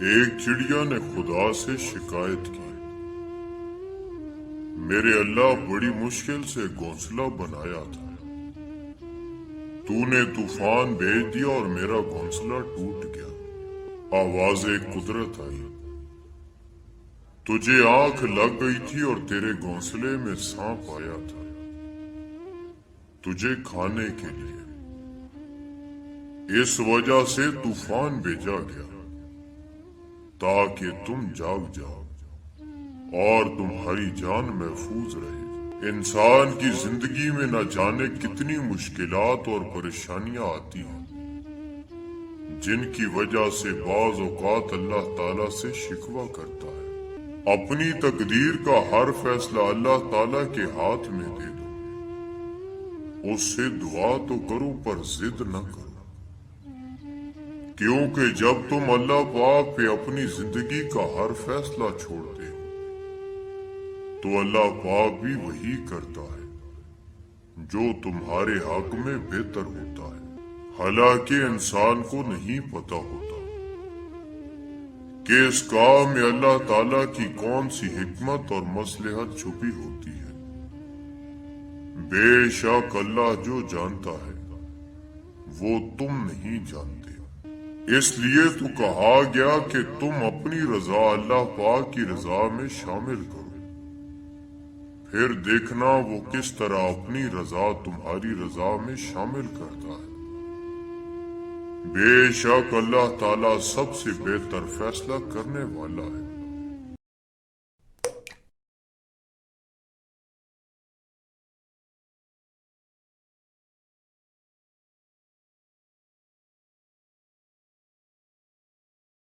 ایک چڑیا نے خدا سے شکایت کی، میرے اللہ بڑی مشکل سے گھونسلہ بنایا تھا، تو نے طوفان بھیج دیا اور میرا گھونسلہ ٹوٹ گیا۔ آواز قدرت آئی، تجھے آنکھ لگ گئی تھی اور تیرے گھونسلے میں سانپ آیا تھا تجھے کھانے کے لیے، اس وجہ سے طوفان بھیجا گیا تاکہ تم جاگ جاؤ اور تمہاری جان محفوظ رہے۔ انسان کی زندگی میں نہ جانے کتنی مشکلات اور پریشانیاں آتی ہیں، جن کی وجہ سے بعض اوقات اللہ تعالیٰ سے شکوہ کرتا ہے۔ اپنی تقدیر کا ہر فیصلہ اللہ تعالیٰ کے ہاتھ میں دے دو، اس سے دعا تو کرو پر ضد نہ کرو، کیونکہ جب تم اللہ پاک پہ اپنی زندگی کا ہر فیصلہ چھوڑتے ہو تو اللہ پاک بھی وہی کرتا ہے جو تمہارے حق میں بہتر ہوتا ہے۔ حالانکہ انسان کو نہیں پتا ہوتا کہ اس کام میں اللہ تعالیٰ کی کون سی حکمت اور مصلحت چھپی ہوتی ہے۔ بے شک اللہ جو جانتا ہے وہ تم نہیں جانتے، اس لیے تو کہا گیا کہ تم اپنی رضا اللہ پاک کی رضا میں شامل کرو، پھر دیکھنا وہ کس طرح اپنی رضا تمہاری رضا میں شامل کرتا ہے۔ بے شک اللہ تعالیٰ سب سے بہتر فیصلہ کرنے والا ہے۔